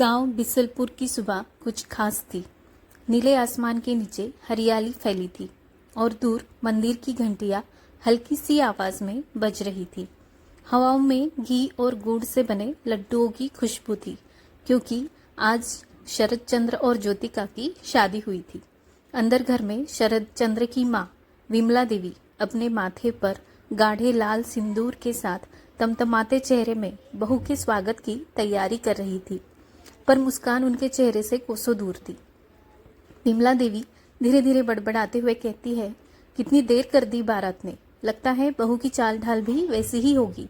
गांव बिसलपुर की सुबह कुछ खास थी। नीले आसमान के नीचे हरियाली फैली थी और दूर मंदिर की घंटियां हल्की सी आवाज में बज रही थी। हवाओं में घी और गुड़ से बने लड्डुओं की खुशबू थी, क्योंकि आज शरद चंद्र और ज्योतिका की शादी हुई थी। अंदर घर में शरद चंद्र की माँ विमला देवी अपने माथे पर गाढ़े लाल सिंदूर के साथ तमतमाते चेहरे में बहू के स्वागत की तैयारी कर रही थी, पर मुस्कान उनके चेहरे से कोसों दूर थी। विमला देवी धीरे धीरे बड़बड़ाते हुए कहती है, कितनी देर कर दी बारात ने, लगता है बहू की चाल ढाल भी वैसी ही होगी।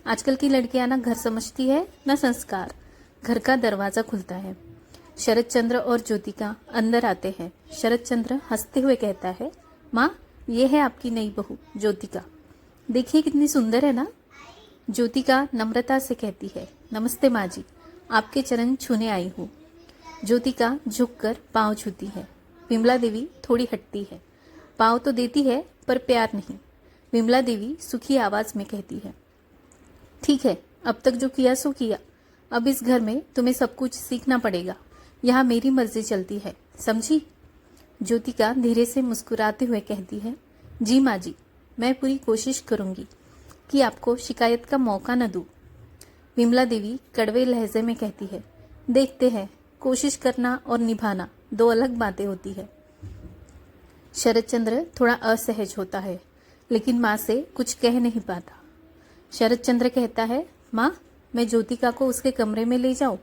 आजकल की लड़कियां ना घर समझती है ना संस्कार। घर का दरवाजा खुलता है। शरद चंद्र और ज्योतिका अंदर आते हैं। शरद चंद्र हंसते हुए कहता है, माँ ये है आपकी नई बहू ज्योतिका, देखिए कितनी सुंदर है ना। ज्योतिका नम्रता से कहती है, नमस्ते माँ जी, आपके चरण छूने आई हूँ। ज्योतिका झुककर पांव छूती है। विमला देवी थोड़ी हटती है। पांव तो देती है पर प्यार नहीं। विमला देवी सुखी आवाज में कहती है, ठीक है, अब तक जो किया सो किया। अब इस घर में तुम्हें सब कुछ सीखना पड़ेगा। यहाँ मेरी मर्जी चलती है, समझी। ज्योतिका धीरे से मुस्कुराते हुए कहती है, जी माँ जी, मैं पूरी कोशिश करूंगी कि आपको शिकायत का मौका न दूं। विमला देवी कड़वे लहजे में कहती है, देखते हैं, कोशिश करना और निभाना दो अलग बातें होती है। शरद चंद्र थोड़ा असहज होता है, लेकिन माँ से कुछ कह नहीं पाता। शरद चंद्र कहता है, माँ मैं ज्योतिका को उसके कमरे में ले जाऊं।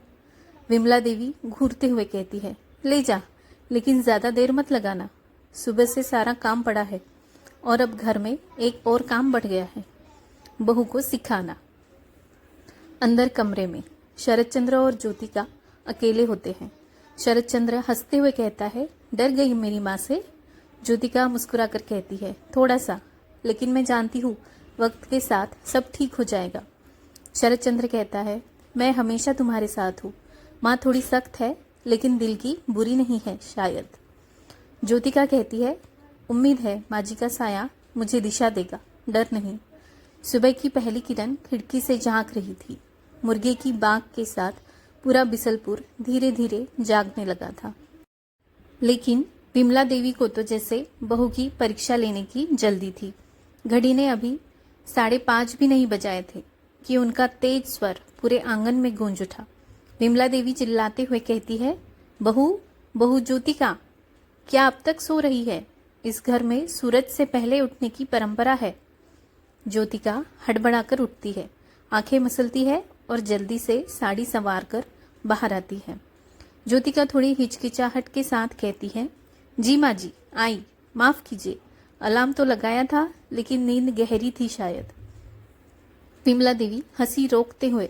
विमला देवी घूरते हुए कहती है, ले जा, लेकिन ज्यादा देर मत लगाना। सुबह से सारा काम पड़ा है और अब घर में एक और काम बढ़ गया है, बहू को सिखाना। अंदर कमरे में शरद चंद्र और ज्योतिका अकेले होते हैं। शरद चंद्र हंसते हुए कहता है, डर गई मेरी माँ से। ज्योतिका मुस्कुराकर कहती है, थोड़ा सा, लेकिन मैं जानती हूँ वक्त के साथ सब ठीक हो जाएगा। शरद चंद्र कहता है, मैं हमेशा तुम्हारे साथ हूँ। माँ थोड़ी सख्त है, लेकिन दिल की बुरी नहीं है शायद। ज्योतिका कहती है, उम्मीद है माँ जी का साया मुझे दिशा देगा, डर नहीं। सुबह की पहली किरण खिड़की से झांक रही थी। मुर्गे की बाग के साथ पूरा बिसलपुर धीरे धीरे जागने लगा था। लेकिन विमला देवी को तो जैसे बहू की परीक्षा लेने की जल्दी थी। घड़ी ने अभी 5:30 भी नहीं बजाए थे कि उनका तेज स्वर पूरे आंगन में गूंज उठा। विमला देवी चिल्लाते हुए कहती है, बहू बहू ज्योतिका, क्या अब तक सो रही है? इस घर में सूरज से पहले उठने की परंपरा है। ज्योतिका हड़बड़ाकर उठती है, आंखें मसलती है और जल्दी से साड़ी संवार कर बाहर आती है। ज्योतिका थोड़ी हिचकिचाहट के साथ कहती है, जी माँ जी आई, माफ कीजिए, अलार्म तो लगाया था लेकिन नींद गहरी थी शायद। विमला देवी हंसी रोकते हुए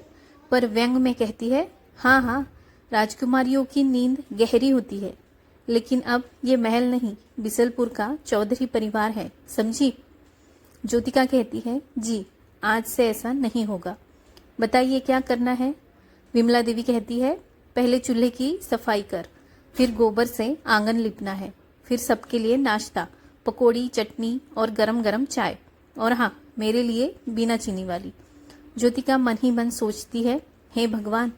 पर व्यंग में कहती है, हाँ हाँ, राजकुमारियों की नींद गहरी होती है, लेकिन अब ये महल नहीं, बिसलपुर का चौधरी परिवार है, समझी। ज्योतिका कहती है, जी आज से ऐसा नहीं होगा, बताइए क्या करना है। विमला देवी कहती है, पहले चूल्हे की सफाई कर, फिर गोबर से आंगन लिपना है, फिर सबके लिए नाश्ता, पकौड़ी, चटनी और गरम गरम चाय, और हाँ मेरे लिए बिना चीनी वाली। ज्योतिका मन ही मन सोचती है, हे भगवान,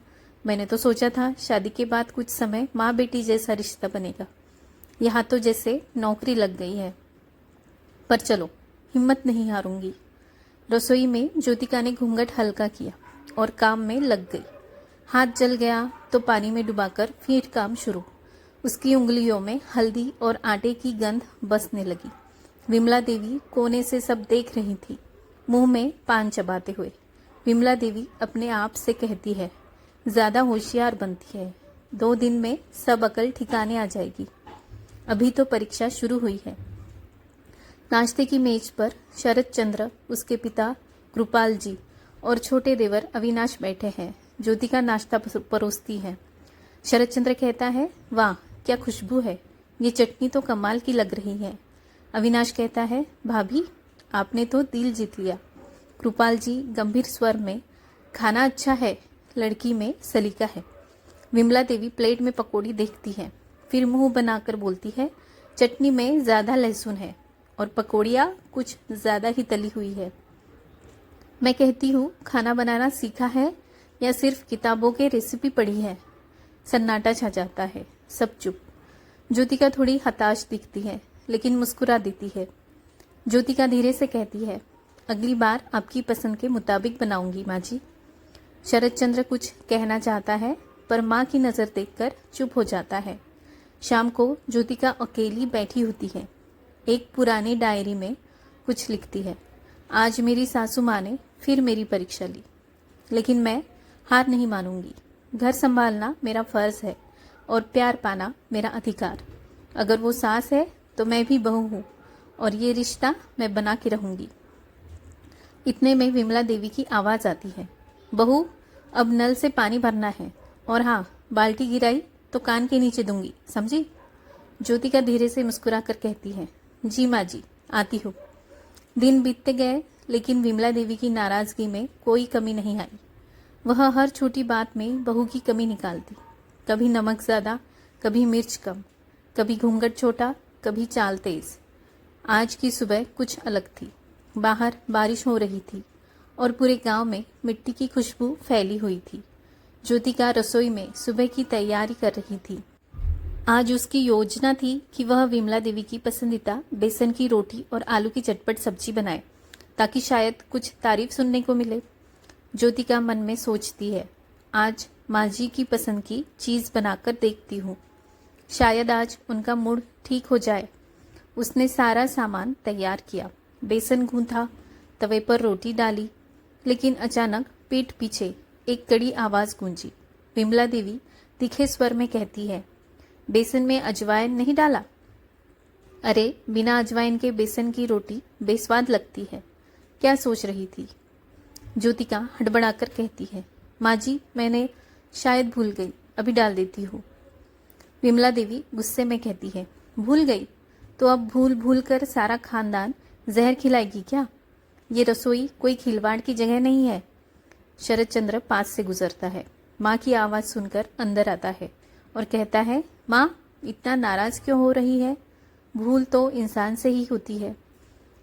मैंने तो सोचा था शादी के बाद कुछ समय माँ बेटी जैसा रिश्ता बनेगा, यहाँ तो जैसे नौकरी लग गई है। पर चलो, हिम्मत नहीं हारूंगी। रसोई में ज्योतिका ने घूंघट हल्का किया और काम में लग गई। हाथ जल गया तो पानी में डुबाकर फिर काम शुरू। उसकी उंगलियों में हल्दी और आटे की गंध बसने लगी। विमला देवी कोने से सब देख रही थी, मुंह में पान चबाते हुए। विमला देवी अपने आप से कहती है, ज्यादा होशियार बनती है, 2 दिन में सब अकल ठिकाने आ जाएगी। अभी तो परीक्षा शुरू हुई है। नाश्ते की मेज पर शरद चंद्र, उसके पिता कृपाल जी और छोटे देवर अविनाश बैठे हैं। ज्योतिका नाश्ता परोसती है। शरद चंद्र कहता है, वाह क्या खुशबू है, ये चटनी तो कमाल की लग रही है। अविनाश कहता है, भाभी आपने तो दिल जीत लिया। कृपाल जी गंभीर स्वर में, खाना अच्छा है, लड़की में सलीका है। विमला देवी प्लेट में पकौड़ी देखती है, फिर मुंह बनाकर बोलती है, चटनी में ज्यादा लहसुन है और पकौड़ियाँ कुछ ज्यादा ही तली हुई है। मैं कहती हूँ खाना बनाना सीखा है या सिर्फ किताबों के रेसिपी पढ़ी है। सन्नाटा छा जाता है, सब चुप। ज्योतिका थोड़ी हताश दिखती है लेकिन मुस्कुरा देती है। ज्योतिका धीरे से कहती है, अगली बार आपकी पसंद के मुताबिक बनाऊंगी माँ जी। शरद चंद्र कुछ कहना चाहता है पर माँ की नज़र देखकर चुप हो जाता है। शाम को ज्योतिका अकेली बैठी होती है। एक पुरानी डायरी में कुछ लिखती है। आज मेरी सासू माँ ने फिर मेरी परीक्षा ली, लेकिन मैं हार नहीं मानूंगी। घर संभालना मेरा फर्ज है और प्यार पाना मेरा अधिकार। अगर वो सास है तो मैं भी बहू हूँ और ये रिश्ता मैं बना के रहूंगी। इतने में विमला देवी की आवाज़ आती है, बहू अब नल से पानी भरना है, और हाँ बाल्टी गिराई तो कान के नीचे दूंगी, समझी। ज्योतिका धीरे से मुस्कुराकर कहती है, जी माँ जी, आती हूँ। दिन बीतते गए लेकिन विमला देवी की नाराज़गी में कोई कमी नहीं आई। वह हर छोटी बात में बहू की कमी निकालती। कभी नमक ज़्यादा, कभी मिर्च कम, कभी घूंघट छोटा, कभी चाल तेज। आज की सुबह कुछ अलग थी। बाहर बारिश हो रही थी और पूरे गांव में मिट्टी की खुशबू फैली हुई थी। ज्योतिका रसोई में सुबह की तैयारी कर रही थी। आज उसकी योजना थी कि वह विमला देवी की पसंदीदा बेसन की रोटी और आलू की चटपट सब्जी बनाए ताकि शायद कुछ तारीफ सुनने को मिले। ज्योतिका मन में सोचती है, आज माँ जी की पसंद की चीज़ बनाकर देखती हूँ, शायद आज उनका मूड ठीक हो जाए। उसने सारा सामान तैयार किया, बेसन गूंथा, तवे पर रोटी डाली, लेकिन अचानक पीठ पीछे एक कड़ी आवाज़ गूंजी। विमला देवी तीखे स्वर में कहती है, बेसन में अजवाइन नहीं डाला? अरे बिना अजवाइन के बेसन की रोटी बेस्वाद लगती है, क्या सोच रही थी? ज्योतिका हड़बड़ाकर कहती है, माँ जी मैंने शायद भूल गई, अभी डाल देती हूँ। विमला देवी गुस्से में कहती है, भूल गई तो अब भूल भूल कर सारा खानदान जहर खिलाएगी क्या? ये रसोई कोई खिलवाड़ की जगह नहीं है। शरद चंद्र पास से गुजरता है, माँ की आवाज़ सुनकर अंदर आता है और कहता है, माँ इतना नाराज़ क्यों हो रही है? भूल तो इंसान से ही होती है।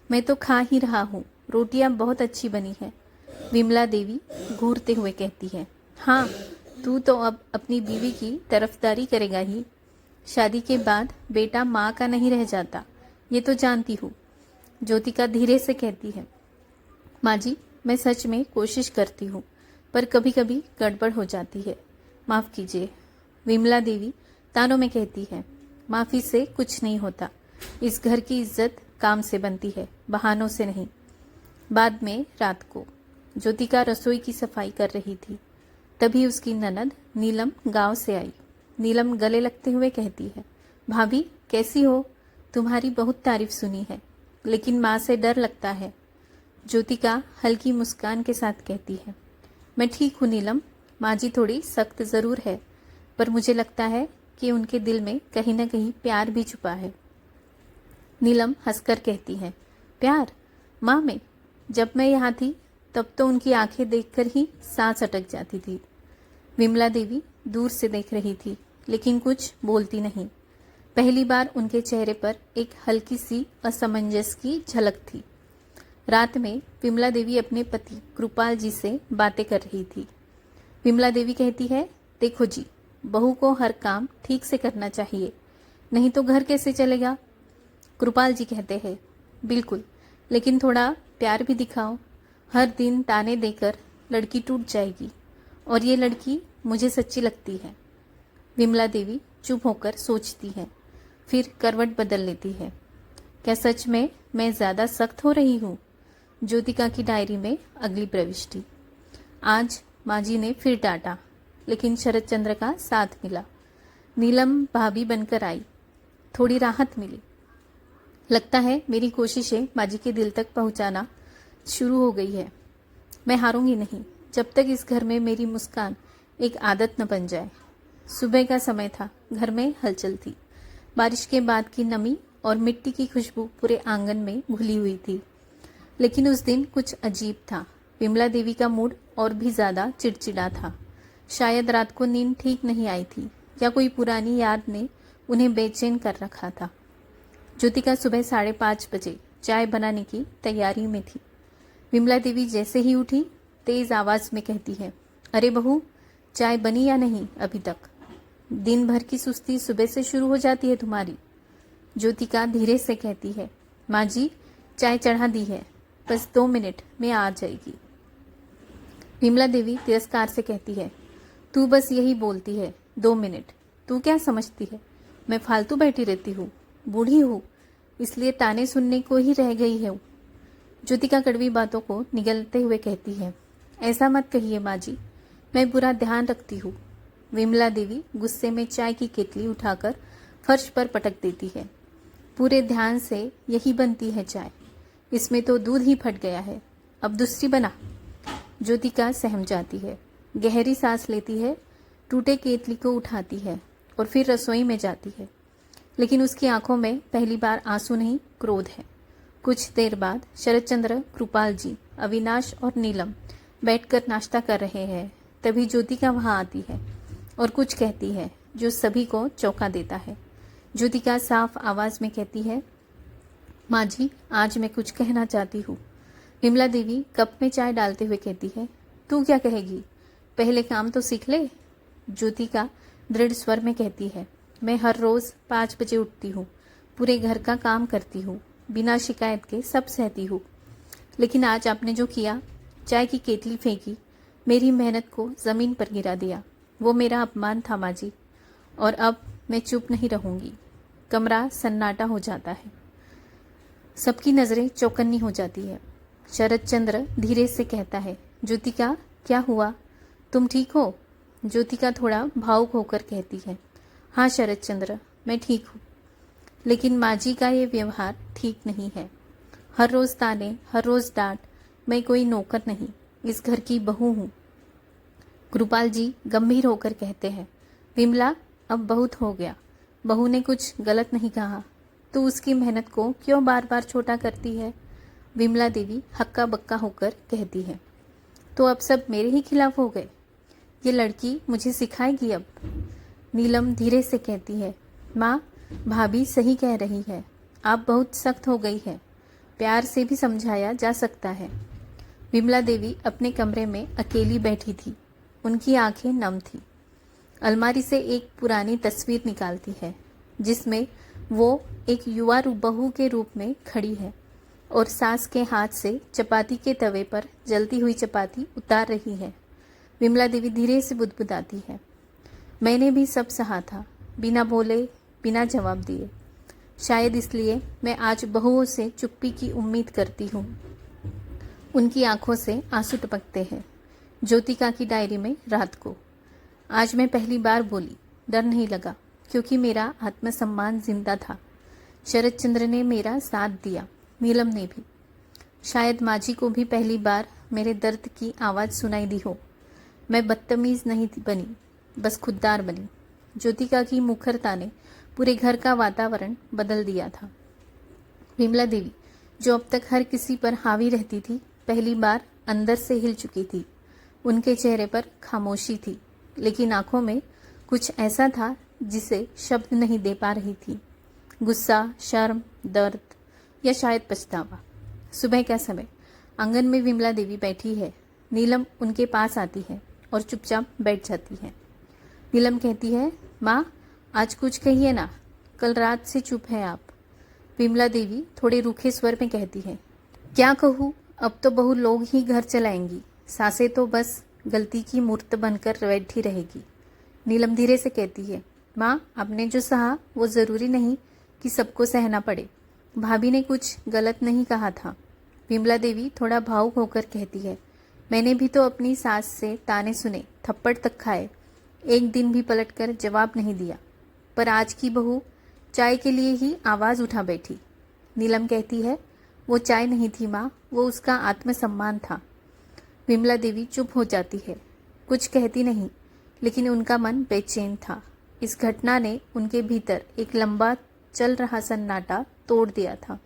मैं तो खा ही रहा हूँ, रोटियाँ बहुत अच्छी बनी है। विमला देवी घूरते हुए कहती है, हाँ तू तो अब अपनी बीवी की तरफदारी करेगा ही। शादी के बाद बेटा माँ का नहीं रह जाता, ये तो जानती हूँ। ज्योतिका धीरे से कहती है, माँ जी मैं सच में कोशिश करती हूँ पर कभी कभी गड़बड़ हो जाती है, माफ़ कीजिए। विमला देवी तानों में कहती है, माफ़ी से कुछ नहीं होता। इस घर की इज्जत काम से बनती है, बहानों से नहीं। बाद में रात को ज्योतिका रसोई की सफाई कर रही थी, तभी उसकी ननद नीलम गांव से आई। नीलम गले लगते हुए कहती है, भाभी कैसी हो? तुम्हारी बहुत तारीफ सुनी है, लेकिन माँ से डर लगता है। ज्योतिका हल्की मुस्कान के साथ कहती है, मैं ठीक हूँ नीलम, माँ जी थोड़ी सख्त ज़रूर है, पर मुझे लगता है कि उनके दिल में कहीं न कहीं प्यार भी छुपा है। नीलम हंसकर कहती है, प्यार? माँ में? जब मैं यहाँ थी तब तो उनकी आंखें देखकर ही सांस अटक जाती थी। विमला देवी दूर से देख रही थी लेकिन कुछ बोलती नहीं। पहली बार उनके चेहरे पर एक हल्की सी असमंजस की झलक थी। रात में विमला देवी अपने पति कृपाल जी से बातें कर रही थी। विमला देवी कहती है, देखो जी, बहू को हर काम ठीक से करना चाहिए, नहीं तो घर कैसे चलेगा? कृपाल जी कहते हैं, बिल्कुल, लेकिन थोड़ा प्यार भी दिखाओ। हर दिन ताने देकर लड़की टूट जाएगी, और ये लड़की मुझे सच्ची लगती है। विमला देवी चुप होकर सोचती है, फिर करवट बदल लेती है। क्या सच में मैं ज़्यादा सख्त हो रही हूँ? ज्योतिका की डायरी में अगली प्रविष्टि। आज माँ जी ने फिर डांटा, लेकिन शरद चंद्र का साथ मिला। नीलम भाभी बनकर आई, थोड़ी राहत मिली। लगता है मेरी कोशिशें माँ जी के दिल तक पहुँचाना शुरू हो गई है। मैं हारूंगी नहीं जब तक इस घर में मेरी मुस्कान एक आदत न बन जाए। सुबह का समय था, घर में हलचल थी। बारिश के बाद की नमी और मिट्टी की खुशबू पूरे आंगन में घुली हुई थी। लेकिन उस दिन कुछ अजीब था। विमला देवी का मूड और भी ज़्यादा चिड़चिड़ा था। शायद रात को नींद ठीक नहीं आई थी या कोई पुरानी याद ने उन्हें बेचैन कर रखा था। ज्योतिका सुबह 5:30 बजे चाय बनाने की तैयारी में थी। विमला देवी जैसे ही उठी तेज आवाज़ में कहती है, अरे बहू, चाय बनी या नहीं अभी तक? दिन भर की सुस्ती सुबह से शुरू हो जाती है तुम्हारी। ज्योतिका धीरे से कहती है, माँ जी चाय चढ़ा दी है, बस 2 मिनट में आ जाएगी। विमला देवी तिरस्कार से कहती है, तू बस यही बोलती है 2 मिनट। तू क्या समझती है मैं फालतू बैठी रहती हूँ? बूढ़ी हूँ इसलिए ताने सुनने को ही रह गई है। ज्योतिका कड़वी बातों को निगलते हुए कहती है, ऐसा मत कहिए माँ जी, मैं बुरा ध्यान रखती हूँ। विमला देवी गुस्से में चाय की केतली उठाकर फर्श पर पटक देती है। पूरे ध्यान से यही बनती है चाय, इसमें तो दूध ही फट गया है, अब दूसरी बना। ज्योतिका सहम जाती है, गहरी सांस लेती है, टूटे केतली को उठाती है और फिर रसोई में जाती है। लेकिन उसकी आंखों में पहली बार आंसू नहीं, क्रोध है। कुछ देर बाद शरतचंद्र, कृपाल जी, अविनाश और नीलम बैठकर नाश्ता कर रहे हैं। तभी ज्योतिका वहां आती है और कुछ कहती है जो सभी को चौंका देता है। ज्योतिका साफ आवाज में कहती है, माँ जी आज मैं कुछ कहना चाहती हूँ। विमला देवी कप में चाय डालते हुए कहती है, तू क्या कहेगी, पहले काम तो सीख ले। ज्योतिका दृढ़ स्वर में कहती है, मैं हर रोज 5 बजे उठती हूँ, पूरे घर का काम करती हूँ, बिना शिकायत के सब सहती हूँ। लेकिन आज आपने जो किया, चाय की केतली फेंकी, मेरी मेहनत को जमीन पर गिरा दिया, वो मेरा अपमान था माँ जी, और अब मैं चुप नहीं रहूंगी। कमरा सन्नाटा हो जाता है, सबकी नजरें चौकन्नी हो जाती है। शरतचंद्र धीरे से कहता है, ज्योतिका क्या हुआ, तुम ठीक हो? ज्योतिका थोड़ा भावुक होकर कहती है, हाँ शरतचंद्र मैं ठीक हूँ, लेकिन माँ जी का ये व्यवहार ठीक नहीं है। हर रोज ताने, हर रोज डांट। मैं कोई नौकर नहीं, इस घर की बहू हूँ। कृपाल जी गंभीर होकर कहते हैं, विमला अब बहुत हो गया, बहू ने कुछ गलत नहीं कहा, तू उसकी मेहनत को क्यों बार बार छोटा करती है? विमला देवी हक्का बक्का होकर कहती है, तो अब सब मेरे ही खिलाफ हो गए, ये लड़की मुझे सिखाएगी अब। नीलम धीरे से कहती है, माँ भाभी सही कह रही है, आप बहुत सख्त हो गई है, प्यार से भी समझाया जा सकता है। विमला देवी अपने कमरे में अकेली बैठी थी, उनकी आंखें नम थी। अलमारी से एक पुरानी तस्वीर निकालती है जिसमें वो एक युवा बहू के रूप में खड़ी है और सास के हाथ से चपाती के तवे पर जलती हुई चपाती उतार रही है। विमला देवी धीरे से बुदबुदाती है, मैंने भी सब सहा था, बिना बोले, बिना जवाब दिए। शायद इसलिए मैं आज बहुओं से चुप्पी की उम्मीद करती हूँ। उनकी आंखों से आंसू टपकते हैं। ज्योतिका की डायरी में रात को, आज मैं पहली बार बोली, डर नहीं लगा क्योंकि मेरा आत्मसम्मान जिंदा था। शरतचंद्र ने मेरा साथ दिया, नीलम ने भी। शायद माँ जी को भी पहली बार मेरे दर्द की आवाज़ सुनाई दी हो। मैं बदतमीज नहीं बनी, बस खुददार बनी। ज्योतिका की मुखरता ने पूरे घर का वातावरण बदल दिया था। विमला देवी जो अब तक हर किसी पर हावी रहती थी, पहली बार अंदर से हिल चुकी थी। उनके चेहरे पर खामोशी थी, लेकिन आंखों में कुछ ऐसा था जिसे शब्द नहीं दे पा रही थी। गुस्सा, शर्म, दर्द या शायद पछतावा। सुबह का समय, आंगन में विमला देवी बैठी है। नीलम उनके पास आती है और चुपचाप बैठ जाती है। नीलम कहती है, माँ आज कुछ कहिए ना, कल रात से चुप है आप। विमला देवी थोड़े रूखे स्वर में कहती है, क्या कहूँ, अब तो बहू लोग ही घर चलाएंगी, सासें तो बस गलती की मूर्त बनकर बैठी रहेगी। नीलम धीरे से कहती है, माँ आपने जो सहा वो ज़रूरी नहीं कि सबको सहना पड़े, भाभी ने कुछ गलत नहीं कहा था। विमला देवी थोड़ा भावुक होकर कहती है, मैंने भी तो अपनी सास से ताने सुने, थप्पड़ तक खाए, एक दिन भी पलटकर जवाब नहीं दिया, पर आज की बहू चाय के लिए ही आवाज़ उठा बैठी। नीलम कहती है, वो चाय नहीं थी माँ, वो उसका आत्मसम्मान था। विमला देवी चुप हो जाती है, कुछ कहती नहीं, लेकिन उनका मन बेचैन था। इस घटना ने उनके भीतर एक लंबा चल रहा सन्नाटा तोड़ दिया था।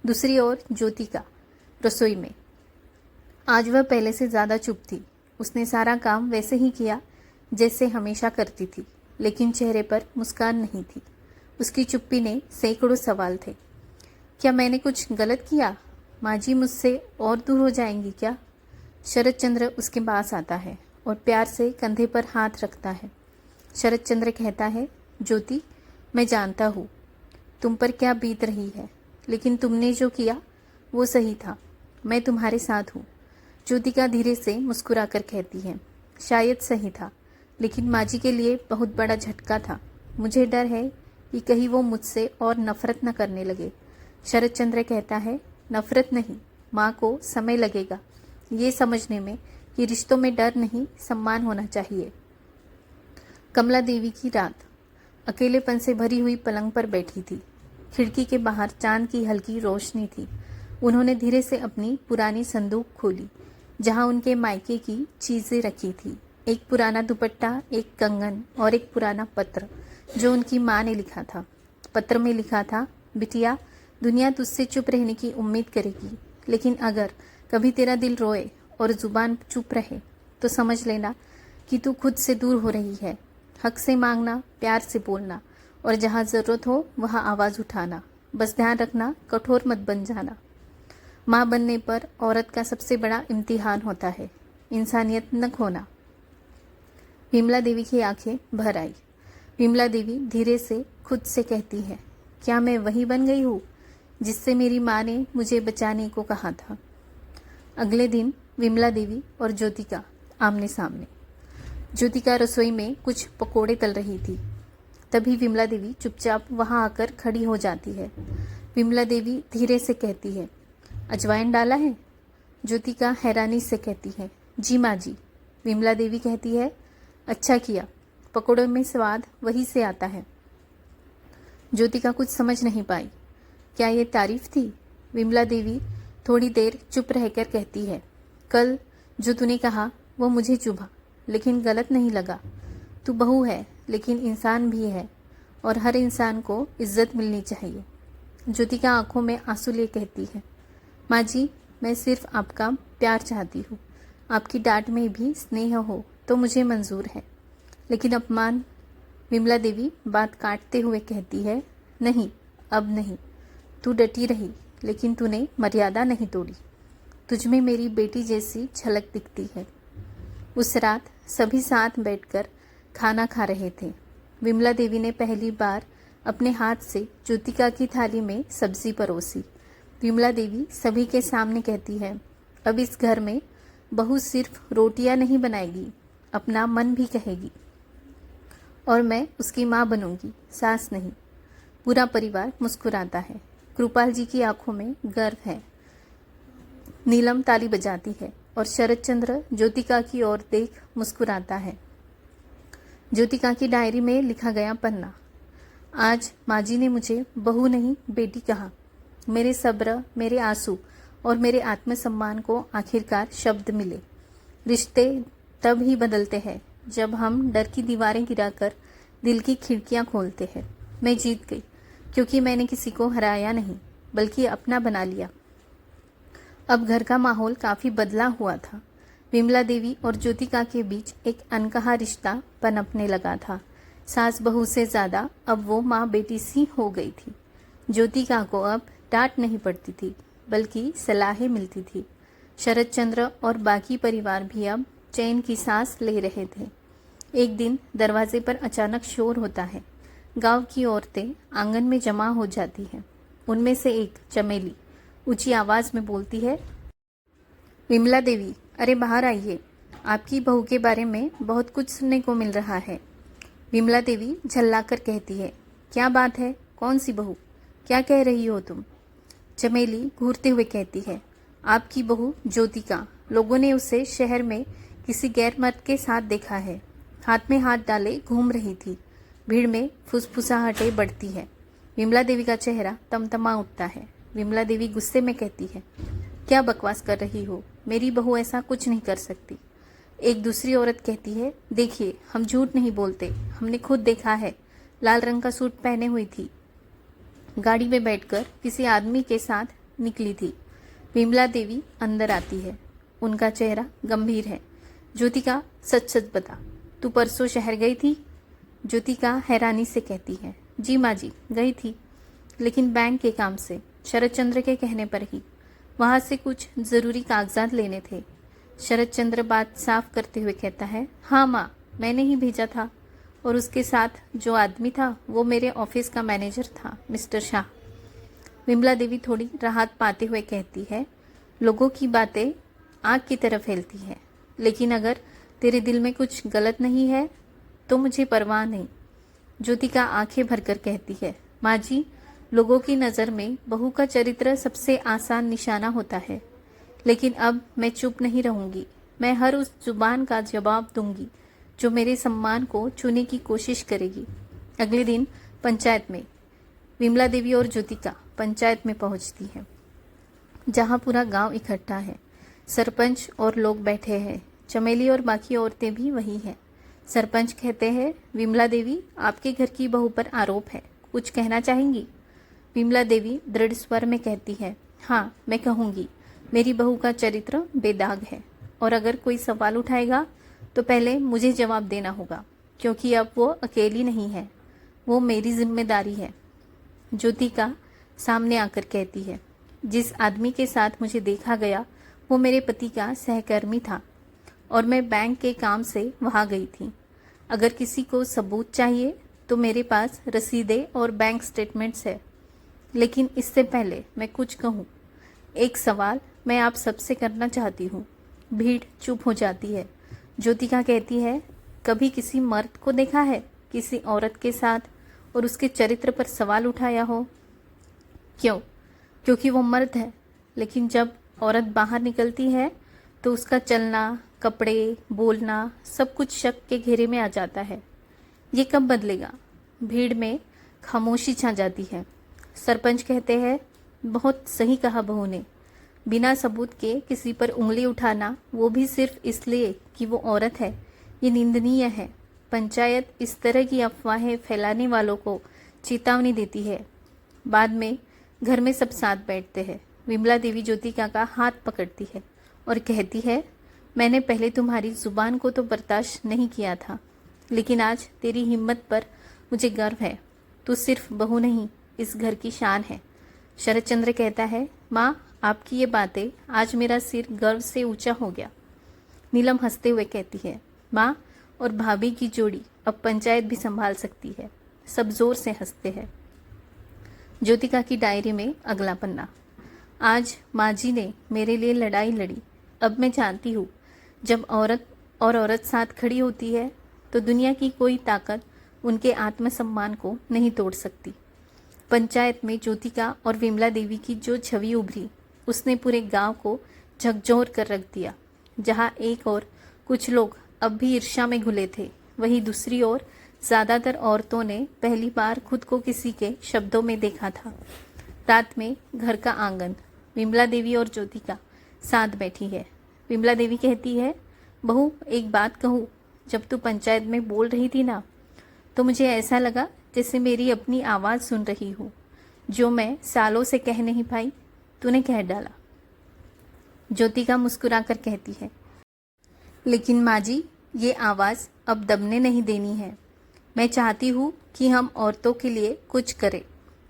दूसरी ओर ज्योतिका रसोई में, आज वह पहले से ज़्यादा चुप थी। उसने सारा काम वैसे ही किया जैसे हमेशा करती थी, लेकिन चेहरे पर मुस्कान नहीं थी। उसकी चुप्पी ने सैकड़ों सवाल थे। क्या मैंने कुछ गलत किया? माँ जी मुझसे और दूर हो जाएंगी क्या? शरतचंद्र उसके पास आता है और प्यार से कंधे पर हाथ रखता है। शरद चंद्र कहता है, ज्योति, मैं जानता हूँ तुम पर क्या बीत रही है, लेकिन तुमने जो किया वो सही था। मैं तुम्हारे साथ हूँ। ज्योतिका धीरे से मुस्कुराकर कहती है, शायद सही था, लेकिन माँ जी के लिए बहुत बड़ा झटका था। मुझे डर है कि कहीं वो मुझसे और नफरत न करने लगे। शरद चंद्र कहता है, नफरत नहीं, माँ को समय लगेगा ये समझने में कि रिश्तों में डर नहीं, सम्मान होना चाहिए। कमला देवी की रात अकेलेपन से भरी हुई पलंग पर बैठी थी। खिड़की के बाहर चांद की हल्की रोशनी थी। उन्होंने धीरे से अपनी पुरानी संदूक खोली, जहां उनके मायके की चीजें रखी थी। एक पुराना दुपट्टा, एक कंगन और एक पुराना पत्र जो उनकी माँ ने लिखा था। पत्र में लिखा था, बिटिया, दुनिया तुझसे चुप रहने की उम्मीद करेगी, लेकिन अगर कभी तेरा दिल रोए और जुबान चुप रहे तो समझ लेना कि तू खुद से दूर हो रही है। हक से मांगना, प्यार से बोलना और जहाँ ज़रूरत हो वहाँ आवाज़ उठाना। बस ध्यान रखना, कठोर मत बन जाना। माँ बनने पर औरत का सबसे बड़ा इम्तिहान होता है इंसानियत न खोना। विमला देवी की आंखें भर आई। विमला देवी धीरे से खुद से कहती है, क्या मैं वही बन गई हूँ जिससे मेरी माँ ने मुझे बचाने को कहा था। अगले दिन विमला देवी और ज्योतिका आमने सामने। ज्योतिका रसोई में कुछ पकोड़े तल रही थी। तभी विमला देवी चुपचाप वहां आकर खड़ी हो जाती है। विमला देवी धीरे से कहती है, अजवाइन डाला है? ज्योतिका हैरानी से कहती है, जी माँ जी। विमला देवी कहती है, अच्छा किया, पकोड़ों में स्वाद वही से आता है। ज्योतिका कुछ समझ नहीं पाई। क्या ये तारीफ थी? विमला देवी थोड़ी देर चुप रहकर कहती है, कल जो तूने कहा वो मुझे चुभा, लेकिन गलत नहीं लगा। तू बहू है लेकिन इंसान भी है और हर इंसान को इज्जत मिलनी चाहिए। ज्योतिका आंखों में आंसू लिए कहती है, माँ जी, मैं सिर्फ आपका प्यार चाहती हूँ। आपकी डांट में भी स्नेह हो तो मुझे मंजूर है, लेकिन अपमान। विमला देवी बात काटते हुए कहती है, नहीं, अब नहीं। तू डटी रही, लेकिन तूने मर्यादा नहीं तोड़ी। तुझमें मेरी बेटी जैसी झलक दिखती है। उस रात सभी साथ बैठकर खाना खा रहे थे। विमला देवी ने पहली बार अपने हाथ से ज्योतिका की थाली में सब्जी परोसी। विमला देवी सभी के सामने कहती है, अब इस घर में बहू सिर्फ रोटियां नहीं बनाएगी, अपना मन भी कहेगी, और मैं उसकी माँ बनूंगी, सास नहीं। पूरा परिवार मुस्कुराता है। कृपाल जी की आंखों में गर्व है। नीलम ताली बजाती है और शरद चंद्र ज्योतिका की ओर देख मुस्कुराता है। ज्योतिका की डायरी में लिखा गया पन्ना, आज माँ जी ने मुझे बहू नहीं बेटी कहा। मेरे सब्र, मेरे आंसू और मेरे आत्मसम्मान को आखिरकार शब्द मिले। रिश्ते तब ही बदलते हैं जब हम डर की दीवारें गिराकर दिल की खिड़कियां खोलते हैं। मैं जीत गई क्योंकि मैंने किसी को हराया नहीं, बल्कि अपना बना लिया। अब घर का माहौल काफी बदला हुआ था। विमला देवी और ज्योतिका के बीच एक अनकहा रिश्ता पनपने लगा था। सास बहू से ज्यादा अब वो माँ बेटी सी हो गई थी। ज्योतिका को अब डांट नहीं पड़ती थी, बल्कि सलाहें मिलती थी। शरद चंद्र और बाकी परिवार भी अब चैन की सांस ले रहे थे। एक दिन दरवाजे पर अचानक शोर होता है। गांव की औरतें आंगन में जमा हो जाती हैं। उनमें से एक चमेली ऊंची आवाज में बोलती है, विमला देवी, अरे बाहर आइए, आपकी बहू के बारे में बहुत कुछ सुनने को मिल रहा है। विमला देवी झल्लाकर कहती है, क्या बात है? कौन सी बहू? क्या कह रही हो तुम? चमेली घूरते हुए कहती है, आपकी बहू ज्योतिका, लोगों ने उसे शहर में किसी गैर मर्द के साथ देखा है। हाथ में हाथ डाले घूम रही थी। भीड़ में फुसफुसाहटें बढ़ती है। विमला देवी का चेहरा तमतमा उठता है। विमला देवी गुस्से में कहती है, क्या बकवास कर रही हो? मेरी बहू ऐसा कुछ नहीं कर सकती। एक दूसरी औरत कहती है, देखिए, हम झूठ नहीं बोलते, हमने खुद देखा है। लाल रंग का सूट पहने हुई थी, गाड़ी में बैठकर किसी आदमी के साथ निकली थी। विमला देवी अंदर आती है। उनका चेहरा गंभीर है। ज्योतिका, सच सच बता, तू परसों शहर गई थी? ज्योतिका हैरानी से कहती है, जी माँ जी, गई थी, लेकिन बैंक के काम से, शरद चंद्र के कहने पर ही। वहां से कुछ जरूरी कागजात लेने थे। शरद चंद्र बात साफ करते हुए कहता है, हाँ माँ, मैंने ही भेजा था। और उसके साथ जो आदमी था वो मेरे ऑफिस का मैनेजर था, मिस्टर शाह। विमला देवी थोड़ी राहत पाते हुए कहती है, लोगों की बातें आग की तरह फैलती है, लेकिन अगर तेरे दिल में कुछ गलत नहीं है तो मुझे परवाह नहीं। ज्योतिका आंखें भरकर कहती है, माँ जी, लोगों की नज़र में बहू का चरित्र सबसे आसान निशाना होता है, लेकिन अब मैं चुप नहीं रहूंगी। मैं हर उस जुबान का जवाब दूंगी जो मेरे सम्मान को छूने की कोशिश करेगी। अगले दिन पंचायत में विमला देवी और ज्योतिका पंचायत में पहुंचती है, जहां पूरा गांव इकट्ठा है। सरपंच और लोग बैठे हैं। चमेली और बाकी औरतें भी वही हैं। सरपंच कहते हैं, विमला देवी, आपके घर की बहू पर आरोप है, कुछ कहना चाहेंगी? विमला देवी दृढ़ स्वर में कहती है, हाँ, मैं कहूँगी। मेरी बहू का चरित्र बेदाग है, और अगर कोई सवाल उठाएगा तो पहले मुझे जवाब देना होगा, क्योंकि अब वो अकेली नहीं है, वो मेरी जिम्मेदारी है। ज्योतिका सामने आकर कहती है, जिस आदमी के साथ मुझे देखा गया वो मेरे पति का सहकर्मी था और मैं बैंक के काम से वहाँ गई थी। अगर किसी को सबूत चाहिए तो मेरे पास रसीदें और बैंक स्टेटमेंट्स है। लेकिन इससे पहले मैं कुछ कहूँ, एक सवाल मैं आप सबसे करना चाहती हूँ। भीड़ चुप हो जाती है। ज्योतिका कहती है, कभी किसी मर्द को देखा है किसी औरत के साथ और उसके चरित्र पर सवाल उठाया हो? क्यों? क्योंकि वो मर्द है। लेकिन जब औरत बाहर निकलती है तो उसका चलना, कपड़े, बोलना सब कुछ शक के घेरे में आ जाता है। ये कब बदलेगा? भीड़ में खामोशी छा जाती है। सरपंच कहते हैं, बहुत सही कहा बहू ने। बिना सबूत के किसी पर उंगली उठाना, वो भी सिर्फ इसलिए कि वो औरत है, ये निंदनीय है। पंचायत इस तरह की अफवाहें फैलाने वालों को चेतावनी देती है। बाद में घर में सब साथ बैठते हैं। विमला देवी ज्योतिका का हाथ पकड़ती है और कहती है, मैंने पहले तुम्हारी जुबान को तो बर्दाश्त नहीं किया था, लेकिन आज तेरी हिम्मत पर मुझे गर्व है। तू सिर्फ बहू नहीं, इस घर की शान है। शरद चंद्र कहता है, माँ, आपकी ये बातें आज मेरा सिर गर्व से ऊंचा हो गया। नीलम हंसते हुए कहती है, माँ और भाभी की जोड़ी अब पंचायत भी संभाल सकती है। सब जोर से हंसते हैं। ज्योतिका की डायरी में अगला पन्ना। आज माँ जी ने मेरे लिए लड़ाई लड़ी। अब मैं जानती हूँ, जब औरत साथ खड़ी होती है तो दुनिया की कोई ताकत उनके आत्मसम्मान को नहीं तोड़ सकती। पंचायत में ज्योतिका और विमला देवी की जो छवि उभरी, उसने पूरे गांव को झकझोर कर रख दिया। जहां एक और कुछ लोग अब भी ईर्ष्या में घुले थे, वहीं दूसरी ओर ज़्यादातर औरतों ने पहली बार खुद को किसी के शब्दों में देखा था। रात में घर का आंगन, विमला देवी और ज्योतिका साथ बैठी है। विमला देवी कहती है, बहू, एक बात कहूँ, जब तू पंचायत में बोल रही थी ना, तो मुझे ऐसा लगा जैसे मेरी अपनी आवाज़ सुन रही हूँ। जो मैं सालों से कह नहीं पाई, तूने कह डाला। ज्योतिका मुस्कुराकर कहती है, लेकिन माँ जी, ये आवाज़ अब दबने नहीं देनी है। मैं चाहती हूँ कि हम औरतों के लिए कुछ करें,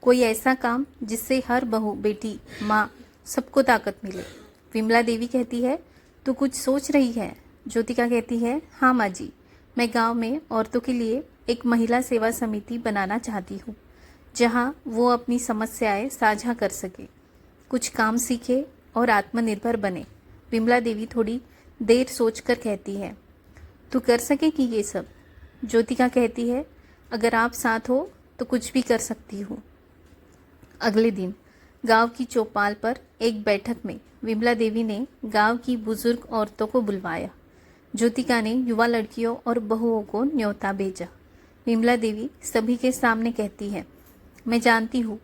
कोई ऐसा काम जिससे हर बहू, बेटी, माँ सबको ताकत मिले। विमला देवी कहती है, तू कुछ सोच रही है? ज्योतिका कहती है, हाँ माँ जी, मैं गांव में औरतों के लिए एक महिला सेवा समिति बनाना चाहती हूँ, जहाँ वो अपनी समस्याएं साझा कर सके, कुछ काम सीखे और आत्मनिर्भर बने। विमला देवी थोड़ी देर सोचकर कहती है, तू कर सकेगी ये सब? ज्योतिका कहती है, अगर आप साथ हो तो कुछ भी कर सकती हूँ। अगले दिन गांव की चौपाल पर एक बैठक में विमला देवी ने गांव की बुजुर्ग औरतों को बुलवाया। ज्योतिका ने युवा लड़कियों और बहुओं को न्योता भेजा। विमला देवी सभी के सामने कहती है, मैं जानती हूँ,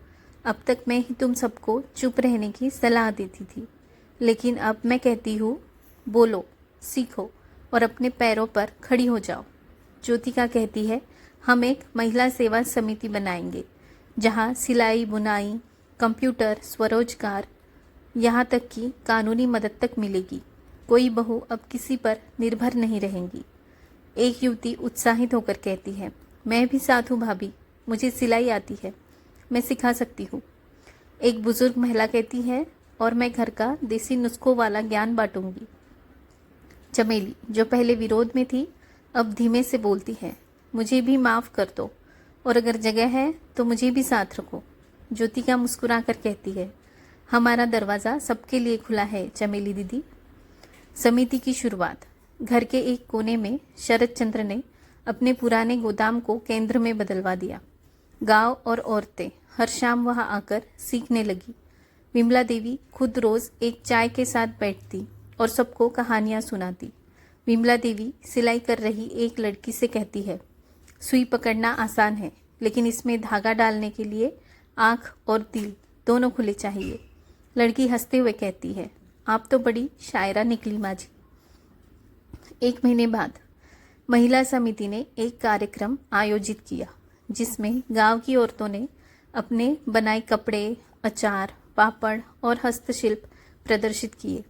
अब तक मैं ही तुम सबको चुप रहने की सलाह देती थी, लेकिन अब मैं कहती हूँ, बोलो, सीखो और अपने पैरों पर खड़ी हो जाओ। ज्योतिका कहती है, हम एक महिला सेवा समिति बनाएंगे, जहाँ सिलाई, बुनाई, कंप्यूटर, स्वरोजगार, यहाँ तक कि कानूनी मदद तक मिलेगी। कोई बहू अब किसी पर निर्भर नहीं रहेंगी। एक युवती उत्साहित होकर कहती है, मैं भी साथ हूँ भाभी, मुझे सिलाई आती है, मैं सिखा सकती हूँ। एक बुजुर्ग महिला कहती है, और मैं घर का देसी नुस्खों वाला ज्ञान बांटूंगी। चमेली, जो पहले विरोध में थी, अब धीमे से बोलती है, मुझे भी माफ़ कर दो और अगर जगह है तो मुझे भी साथ रखो। ज्योतिका मुस्कुरा कर कहती है, हमारा दरवाज़ा सबके लिए खुला है चमेली दीदी। समिति की शुरुआत। घर के एक कोने में शरद चंद्र ने अपने पुराने गोदाम को केंद्र में बदलवा दिया। गांव और औरतें हर शाम वहां आकर सीखने लगी। विमला देवी खुद रोज एक चाय के साथ बैठती और सबको कहानियां सुनाती। विमला देवी सिलाई कर रही एक लड़की से कहती है, सुई पकड़ना आसान है, लेकिन इसमें धागा डालने के लिए आँख और दिल दोनों खुले चाहिए। लड़की हंसते हुए कहती है, आप तो बड़ी शायरा निकली माँ जी। 1 महीने बाद महिला समिति ने एक कार्यक्रम आयोजित किया, जिसमें गांव की औरतों ने अपने बनाए कपड़े, अचार, पापड़ और हस्तशिल्प प्रदर्शित किए।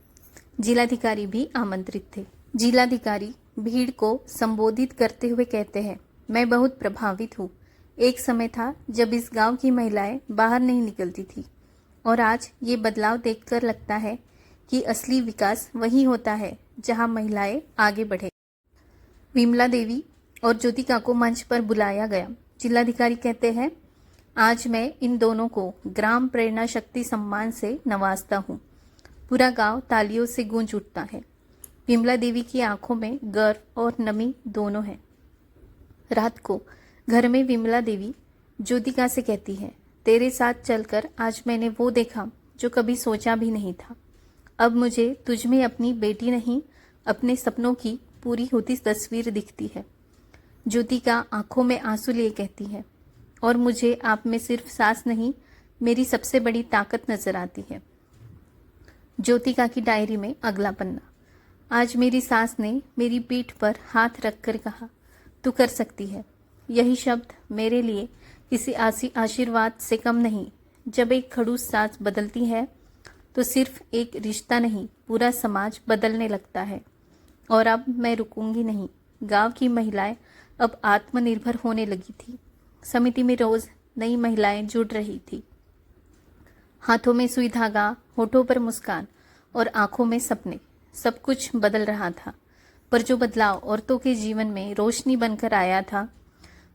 जिलाधिकारी भी आमंत्रित थे। जिलाधिकारी भीड़ को संबोधित करते हुए कहते हैं, मैं बहुत प्रभावित हूँ। एक समय था जब इस गांव की महिलाएं बाहर नहीं निकलती थी और आज ये बदलाव देखकर लगता है कि असली विकास वही होता है जहां महिलाएं आगे बढ़े। विमला देवी और ज्योतिका को मंच पर बुलाया गया। जिलाधिकारी कहते हैं, आज मैं इन दोनों को ग्राम प्रेरणा शक्ति सम्मान से नवाजता हूँ। पूरा गांव तालियों से गूंज उठता है। विमला देवी की आंखों में गर्व और नमी दोनों है। रात को घर में विमला देवी ज्योतिका से कहती है, तेरे साथ चलकर आज मैंने वो देखा जो कभी सोचा भी नहीं था। अब मुझे तुझ में अपनी बेटी नहीं, अपने सपनों की पूरी होती तस्वीर दिखती है। ज्योतिका आंखों में आंसू लिए कहती है, और मुझे आप में सिर्फ सास नहीं, मेरी सबसे बड़ी ताकत नजर आती है। ज्योतिका की डायरी में अगला पन्ना। आज मेरी सास ने मेरी पीठ पर हाथ रखकर कहा, तू कर सकती है। यही शब्द मेरे लिए किसी आशीर्वाद से कम नहीं। जब एक खड़ूस सास बदलती है तो सिर्फ एक रिश्ता नहीं, पूरा समाज बदलने लगता है। और अब मैं रुकूंगी नहीं। गांव की महिलाएं अब आत्मनिर्भर होने लगी थी। समिति में रोज नई महिलाएं जुड़ रही थी। हाथों में सुई धागा, होठों पर मुस्कान और आंखों में सपने। सब कुछ बदल रहा था, पर जो बदलाव औरतों के जीवन में रोशनी बनकर आया था,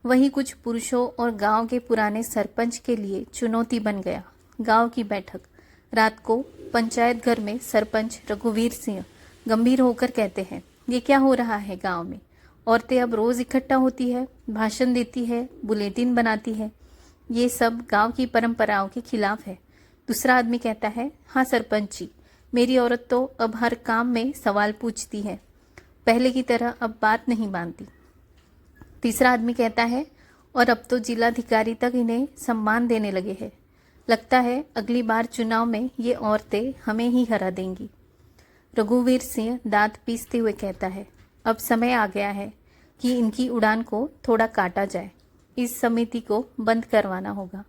वही कुछ पुरुषों और गांव के पुराने सरपंच के लिए चुनौती बन गया। गांव की बैठक। रात को पंचायत घर में सरपंच रघुवीर सिंह गंभीर होकर कहते हैं, ये क्या हो रहा है गांव में? औरतें अब रोज इकट्ठा होती है, भाषण देती है, बुलेटिन बनाती है। ये सब गांव की परंपराओं के खिलाफ है। दूसरा आदमी कहता है, हाँ सरपंच जी, मेरी औरत तो अब हर काम में सवाल पूछती है, पहले की तरह अब बात नहीं मानती। तीसरा आदमी कहता है, और अब तो जिलाधिकारी तक इन्हें सम्मान देने लगे हैं। लगता है अगली बार चुनाव में ये औरतें हमें ही हरा देंगी। रघुवीर सिंह दांत पीसते हुए कहता है, अब समय आ गया है कि इनकी उड़ान को थोड़ा काटा जाए। इस समिति को बंद करवाना होगा।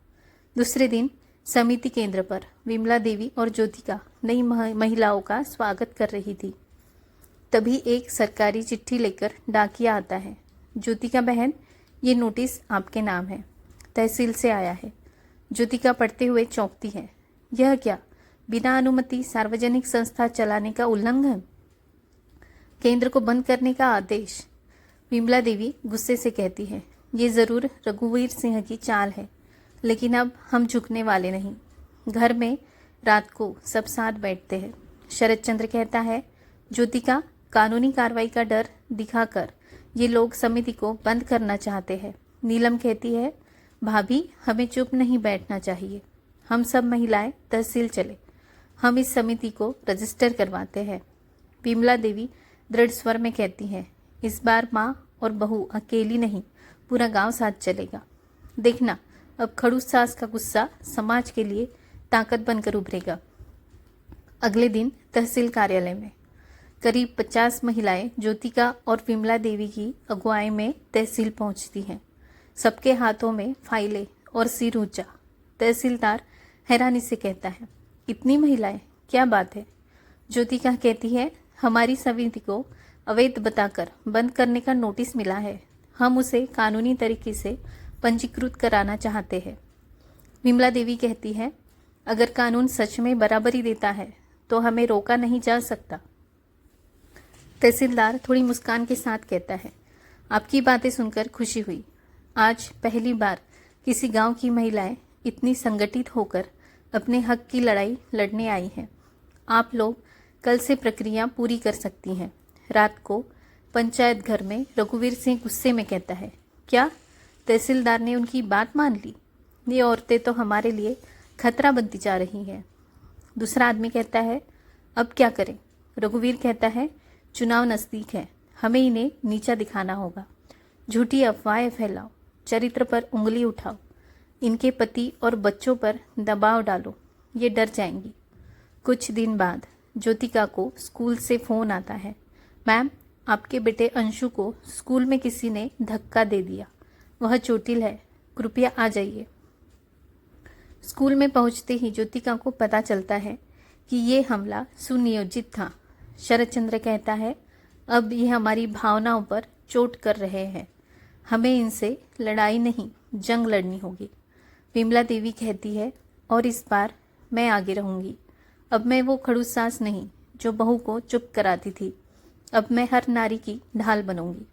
दूसरे दिन समिति केंद्र पर विमला देवी और ज्योतिका नई महिलाओं का स्वागत कर रही थी। तभी एक सरकारी चिट्ठी लेकर डाकिया आता है। ज्योतिका बहन, ये नोटिस आपके नाम है, तहसील से आया है। ज्योतिका पढ़ते हुए चौंकती है। यह क्या? बिना अनुमति सार्वजनिक संस्था चलाने का उल्लंघन, केंद्र को बंद करने का आदेश। विमला देवी गुस्से से कहती है, ये जरूर रघुवीर सिंह की चाल है, लेकिन अब हम झुकने वाले नहीं। घर में रात को सब साथ बैठते हैं। शरद चंद्र कहता है, ज्योतिका, कानूनी कार्रवाई का डर दिखाकर ये लोग समिति को बंद करना चाहते हैं। नीलम कहती है, भाभी, हमें चुप नहीं बैठना चाहिए। हम सब महिलाएं तहसील चले, हम इस समिति को रजिस्टर करवाते हैं। विमला देवी दृढ़ स्वर में कहती है, इस बार माँ और बहू अकेली नहीं, पूरा गांव साथ चलेगा। देखना, अब खड़ूस सास का गुस्सा समाज के लिए ताकत बनकर उभरेगा। अगले दिन तहसील कार्यालय में करीब 50 महिलाएं ज्योतिका और विमला देवी की अगुवाई में तहसील पहुंचती हैं। सबके हाथों में फाइलें और सिर ऊंचा। तहसीलदार हैरानी से कहता है, इतनी महिलाएं, क्या बात है? ज्योतिका कहती है, हमारी समिति को अवैध बताकर बंद करने का नोटिस मिला है। हम उसे कानूनी तरीके से पंजीकृत कराना चाहते हैं। विमला देवी कहती है, अगर कानून सच में बराबरी देता है तो हमें रोका नहीं जा सकता। तहसीलदार थोड़ी मुस्कान के साथ कहता है, आपकी बातें सुनकर खुशी हुई। आज पहली बार किसी गांव की महिलाएं इतनी संगठित होकर अपने हक की लड़ाई लड़ने आई हैं। आप लोग कल से प्रक्रिया पूरी कर सकती हैं। रात को पंचायत घर में रघुवीर सिंह गुस्से में कहता है, क्या तहसीलदार ने उनकी बात मान ली? ये औरतें तो हमारे लिए खतरा बनती जा रही हैं। दूसरा आदमी कहता है, अब क्या करें? रघुवीर कहता है, चुनाव नज़दीक है, हमें इन्हें नीचा दिखाना होगा। झूठी अफवाहें फैलाओ, चरित्र पर उंगली उठाओ, इनके पति और बच्चों पर दबाव डालो, ये डर जाएंगी। कुछ दिन बाद ज्योतिका को स्कूल से फ़ोन आता है, मैम आपके बेटे अंशु को स्कूल में किसी ने धक्का दे दिया, वह चोटिल है, कृपया आ जाइए। स्कूल में पहुंचते ही ज्योतिका को पता चलता है कि ये हमला सुनियोजित था। शरद चंद्र कहता है, अब ये हमारी भावनाओं पर चोट कर रहे हैं, हमें इनसे लड़ाई नहीं जंग लड़नी होगी। विमला देवी कहती है, और इस बार मैं आगे रहूंगी। अब मैं वो खड़ूस सास नहीं जो बहू को चुप कराती थी, अब मैं हर नारी की ढाल बनूंगी।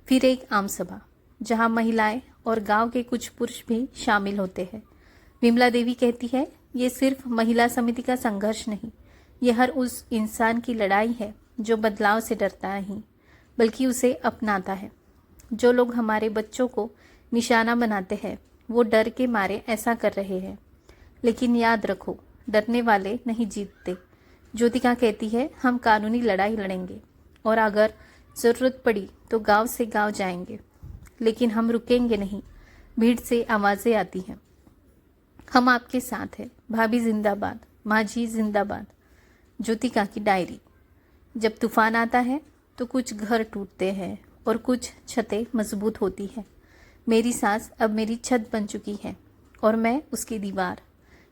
फिर एक आम सभा जहां महिलाएं और गांव के कुछ पुरुष भी शामिल होते हैं। विमला देवी कहती है, ये सिर्फ महिला समिति का संघर्ष नहीं, ये हर उस इंसान की लड़ाई है जो बदलाव से डरता नहीं बल्कि उसे अपनाता है। जो लोग हमारे बच्चों को निशाना बनाते हैं वो डर के मारे ऐसा कर रहे हैं, लेकिन याद रखो डरने वाले नहीं जीतते। ज्योतिका कहती है, हम कानूनी लड़ाई लड़ेंगे और अगर ज़रूरत पड़ी तो गांव से गांव जाएंगे, लेकिन हम रुकेंगे नहीं। भीड़ से आवाज़ें आती हैं, हम आपके साथ हैं, भाभी जिंदाबाद, माँ जी जिंदाबाद। ज्योतिका की डायरी। जब तूफान आता है तो कुछ घर टूटते हैं और कुछ छतें मजबूत होती हैं। मेरी सास अब मेरी छत बन चुकी है और मैं उसकी दीवार।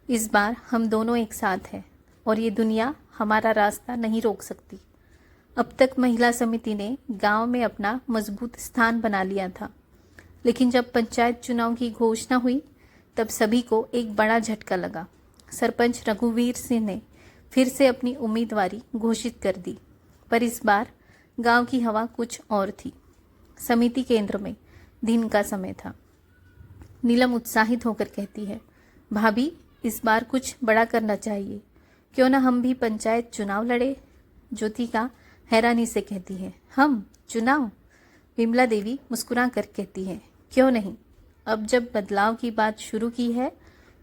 इस बार हम दोनों एक साथ हैं और ये दुनिया हमारा रास्ता नहीं रोक सकती। अब तक महिला समिति ने गांव में अपना मजबूत स्थान बना लिया था, लेकिन जब पंचायत चुनाव की घोषणा हुई तब सभी को एक बड़ा झटका लगा। सरपंच रघुवीर सिंह ने फिर से अपनी उम्मीदवारी घोषित कर दी, पर इस बार गांव की हवा कुछ और थी। समिति केंद्र में दिन का समय था। नीलम उत्साहित होकर कहती है, भाभी इस बार कुछ बड़ा करना चाहिए, क्यों ना हम भी पंचायत चुनाव लड़े? ज्योतिका हैरानी से कहती है, हम चुनाव? विमला देवी मुस्कुरा कर कहती है, क्यों नहीं, अब जब बदलाव की बात शुरू की है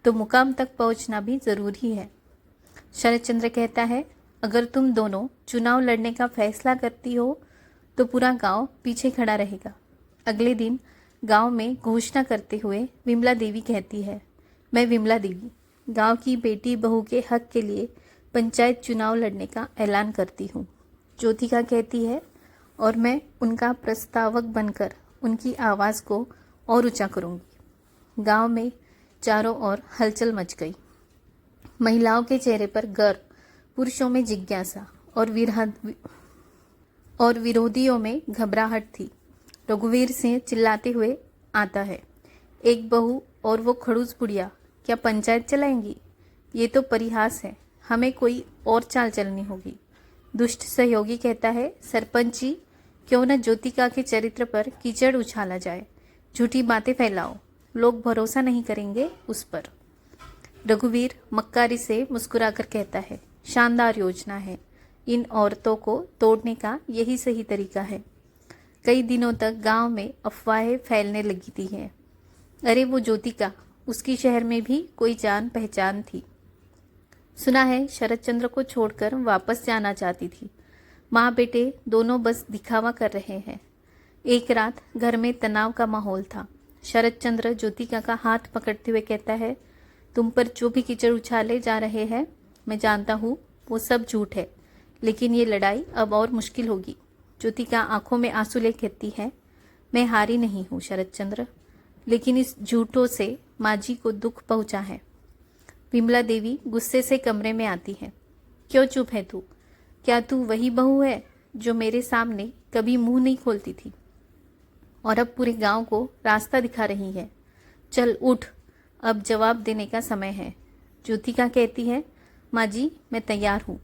तो मुकाम तक पहुंचना भी जरूरी है। शरद चंद्र कहता है, अगर तुम दोनों चुनाव लड़ने का फैसला करती हो तो पूरा गांव पीछे खड़ा रहेगा। अगले दिन गांव में घोषणा करते हुए विमला देवी कहती है, मैं विमला देवी गांव की बेटी बहू के हक के लिए पंचायत चुनाव लड़ने का ऐलान करती हूँ। ज्योतिका कहती है, और मैं उनका प्रस्तावक बनकर उनकी आवाज़ को और ऊंचा करूंगी। गांव में चारों ओर हलचल मच गई। महिलाओं के चेहरे पर गर्व, पुरुषों में जिज्ञासा और विरोधियों में घबराहट थी। रघुवीर सिंह चिल्लाते हुए आता है, एक बहू और वो खड़ूस बुढ़िया क्या पंचायत चलाएंगी? ये तो परिहास है, हमें कोई और चाल चलनी होगी। दुष्ट सहयोगी कहता है, सरपंच जी क्यों न ज्योतिका के चरित्र पर कीचड़ उछाला जाए, झूठी बातें फैलाओ, लोग भरोसा नहीं करेंगे उस पर। रघुवीर मक्कारी से मुस्कुराकर कहता है, शानदार योजना है, इन औरतों को तोड़ने का यही सही तरीका है। कई दिनों तक गांव में अफवाहें फैलने लगी थी हैं। अरे वो ज्योतिका, उसकी शहर में भी कोई जान पहचान थी। सुना है शरद चंद्र को छोड़कर वापस जाना चाहती थी। माँ बेटे दोनों बस दिखावा कर रहे हैं। एक रात घर में तनाव का माहौल था। शरद चंद्र ज्योतिका का हाथ पकड़ते हुए कहता है, तुम पर जो भी कीचड़ उछाले जा रहे हैं, मैं जानता हूँ वो सब झूठ है, लेकिन ये लड़ाई अब और मुश्किल होगी। ज्योतिका आंखों में आंसू ले कहती है, मैं हारी नहीं हूँ शरद चंद्र, लेकिन इस झूठों से माँ जी को दुख पहुँचा है। विमला देवी गुस्से से कमरे में आती है। क्यों चुप है तू? क्या तू वही बहू है जो मेरे सामने कभी मुंह नहीं खोलती थी और अब पूरे गांव को रास्ता दिखा रही है? चल उठ, अब जवाब देने का समय है। ज्योतिका कहती है, माँ जी मैं तैयार हूँ,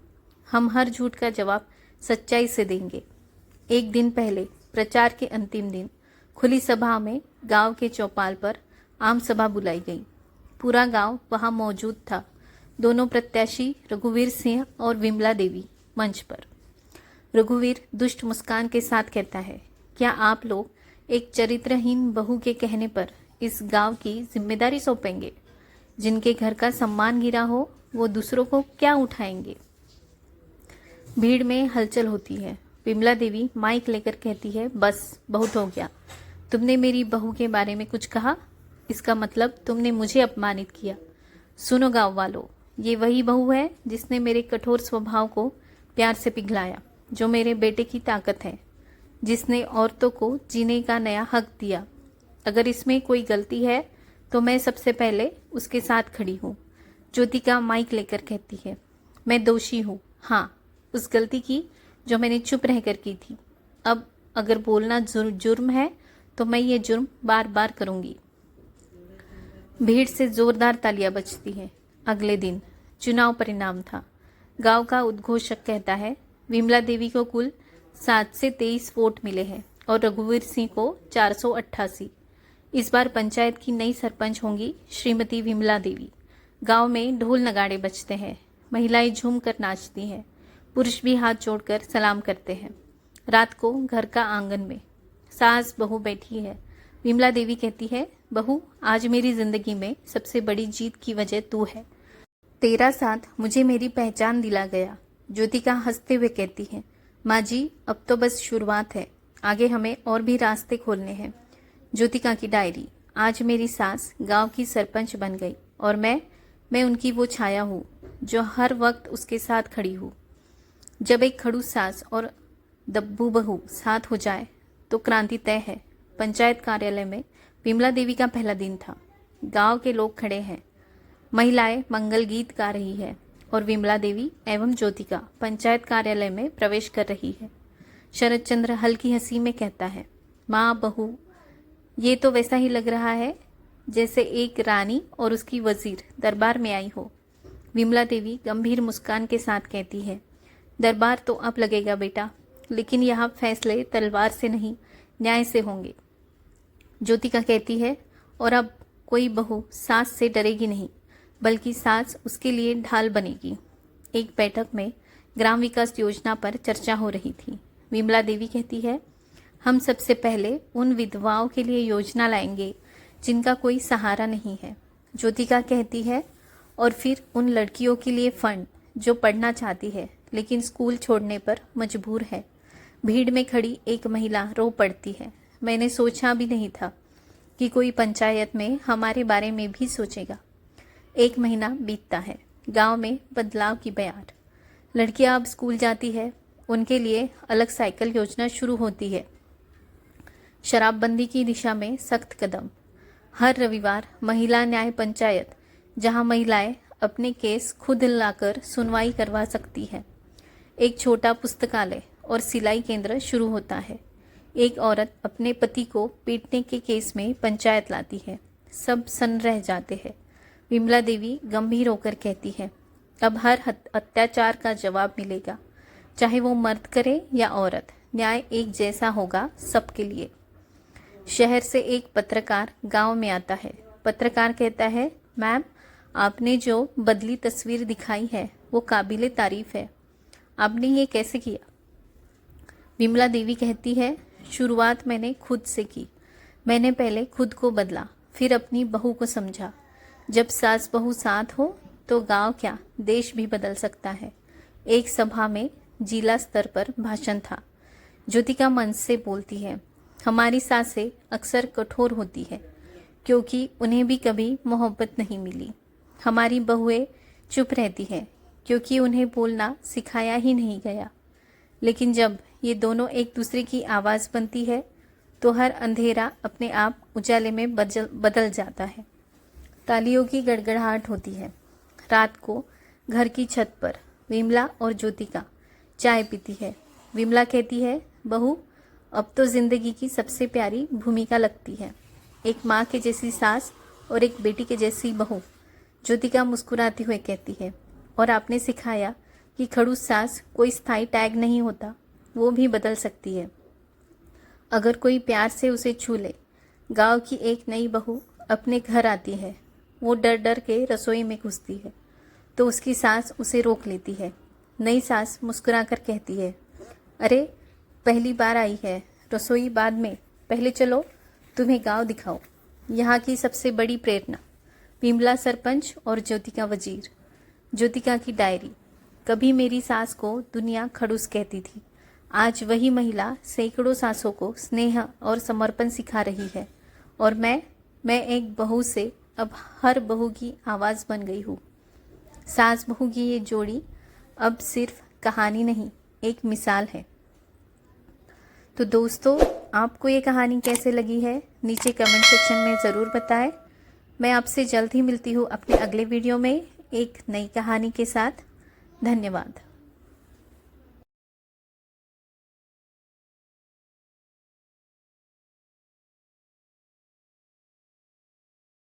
हम हर झूठ का जवाब सच्चाई से देंगे। एक दिन पहले प्रचार के अंतिम दिन खुली सभा में गांव के चौपाल पर आम सभा बुलाई गई। पूरा गांव वहां मौजूद था। दोनों प्रत्याशी रघुवीर सिंह और विमला देवी मंच पर। रघुवीर दुष्ट मुस्कान के साथ कहता है, क्या आप लोग एक चरित्रहीन बहू के कहने पर इस गांव की जिम्मेदारी सौंपेंगे? जिनके घर का सम्मान गिरा हो वो दूसरों को क्या उठाएंगे? भीड़ में हलचल होती है। विमला देवी माइक लेकर कहती है, बस बहुत हो गया। तुमने मेरी बहू के बारे में कुछ कहा, इसका मतलब तुमने मुझे अपमानित किया। सुनो गांव वालों, ये वही बहू है जिसने मेरे कठोर स्वभाव को प्यार से पिघलाया, जो मेरे बेटे की ताकत है, जिसने औरतों को जीने का नया हक दिया। अगर इसमें कोई गलती है तो मैं सबसे पहले उसके साथ खड़ी हूँ। ज्योतिका माइक लेकर कहती है, मैं दोषी हूँ, हाँ, उस गलती की जो मैंने चुप रहकर की थी। अब अगर बोलना जुर्म है तो मैं ये जुर्म बार बार करूँगी। भीड़ से जोरदार तालियां बजती हैं। अगले दिन चुनाव परिणाम था। गांव का उद्घोषक कहता है, विमला देवी को कुल 7 से 23 वोट मिले हैं और रघुवीर सिंह को 488। इस बार पंचायत की नई सरपंच होंगी श्रीमती विमला देवी। गांव में ढोल नगाड़े बजते हैं, महिलाएं झूम कर नाचती हैं, पुरुष भी हाथ जोड़कर सलाम करते हैं। रात को घर का आंगन में सास बहू बैठी है। विमला देवी कहती है, बहू, आज मेरी जिंदगी में सबसे बड़ी जीत की वजह तू है। तेरा साथ मुझे मेरी पहचान दिला गया। ज्योतिका हंसते हुए कहती है, माँ जी, अब तो बस शुरुआत है, आगे हमें और भी रास्ते खोलने हैं। ज्योतिका की डायरी। आज मेरी सास गांव की सरपंच बन गई और मैं उनकी वो छाया हूँ जो हर वक्त उसके साथ खड़ी हूँ। जब एक खड़ूस सास और दब्बू बहू साथ हो जाए तो क्रांति तय है। पंचायत कार्यालय में विमला देवी का पहला दिन था। गांव के लोग खड़े हैं, महिलाएं मंगल गीत गा रही है और विमला देवी एवं ज्योतिका पंचायत कार्यालय में प्रवेश कर रही है। शरद चंद्र हल्की हंसी में कहता है, माँ बहू, ये तो वैसा ही लग रहा है जैसे एक रानी और उसकी वजीर दरबार में आई हो। विमला देवी गंभीर मुस्कान के साथ कहती है, दरबार तो अब लगेगा बेटा, लेकिन यहाँ फैसले तलवार से नहीं, न्याय से होंगे। ज्योतिका कहती है, और अब कोई बहू सास से डरेगी नहीं, बल्कि सास उसके लिए ढाल बनेगी। एक बैठक में ग्राम विकास योजना पर चर्चा हो रही थी। विमला देवी कहती है, हम सबसे पहले उन विधवाओं के लिए योजना लाएंगे जिनका कोई सहारा नहीं है। ज्योतिका कहती है, और फिर उन लड़कियों के लिए फंड जो पढ़ना चाहती है लेकिन स्कूल छोड़ने पर मजबूर है। भीड़ में खड़ी एक महिला रो पड़ती है, मैंने सोचा भी नहीं था कि कोई पंचायत में हमारे बारे में भी सोचेगा। एक महीना बीतता है। गांव में बदलाव की बयार। लड़कियां अब स्कूल जाती है, उनके लिए अलग साइकिल योजना शुरू होती है। शराबबंदी की दिशा में सख्त कदम। हर रविवार महिला न्याय पंचायत, जहां महिलाएं अपने केस खुद लाकर सुनवाई करवा सकती है। एक छोटा पुस्तकालय और सिलाई केंद्र शुरू होता है। एक औरत अपने पति को पीटने के केस में पंचायत लाती है। सब सन्न रह जाते हैं। विमला देवी गंभीर होकर कहती है, अब हर अत्याचार का जवाब मिलेगा, चाहे वो मर्द करे या औरत, न्याय एक जैसा होगा सबके लिए। शहर से एक पत्रकार गांव में आता है। पत्रकार कहता है, मैम, आपने जो बदली तस्वीर दिखाई है वो काबिले तारीफ है। आपने ये कैसे किया? विमला देवी कहती है, शुरुआत मैंने खुद से की। मैंने पहले खुद को बदला, फिर अपनी बहू को समझा। जब सास बहू साथ हो तो गांव क्या, देश भी बदल सकता है। एक सभा में जिला स्तर पर भाषण था। ज्योतिका मंच से बोलती है, हमारी सासें अक्सर कठोर होती है क्योंकि उन्हें भी कभी मोहब्बत नहीं मिली। हमारी बहुएं चुप रहती हैं क्योंकि उन्हें बोलना सिखाया ही नहीं गया। लेकिन जब ये दोनों एक दूसरे की आवाज़ बनती है तो हर अंधेरा अपने आप उजाले में बदल जाता है। तालियों की गड़गड़ाहट होती है। रात को घर की छत पर विमला और ज्योतिका चाय पीती है। विमला कहती है, बहू, अब तो जिंदगी की सबसे प्यारी भूमिका लगती है, एक माँ के जैसी सास और एक बेटी के जैसी बहू। ज्योतिका मुस्कुराती हुए कहती है, और आपने सिखाया कि खड़ूस सास कोई स्थायी टैग नहीं होता, वो भी बदल सकती है। अगर कोई प्यार से उसे छू ले। गांव की एक नई बहू अपने घर आती है। वो डर डर के रसोई में घुसती है तो उसकी सास उसे रोक लेती है। नई सास मुस्कुराकर कहती है, अरे पहली बार आई है, रसोई बाद में, पहले चलो तुम्हें गांव दिखाओ। यहाँ की सबसे बड़ी प्रेरणा। विमला सरपंच और ज्योतिका वजीर। ज्योतिका की डायरी। कभी मेरी सास को दुनिया खड़ूस कहती थी। आज वही महिला सैकड़ों सासों को स्नेह और समर्पण सिखा रही है। और मैं एक बहू से अब हर बहू की आवाज़ बन गई हूँ। सास बहू की ये जोड़ी अब सिर्फ कहानी नहीं, एक मिसाल है। तो दोस्तों, आपको ये कहानी कैसे लगी है नीचे कमेंट सेक्शन में ज़रूर बताएं। मैं आपसे जल्द ही मिलती हूँ अपने अगले वीडियो में एक नई कहानी के साथ। धन्यवाद।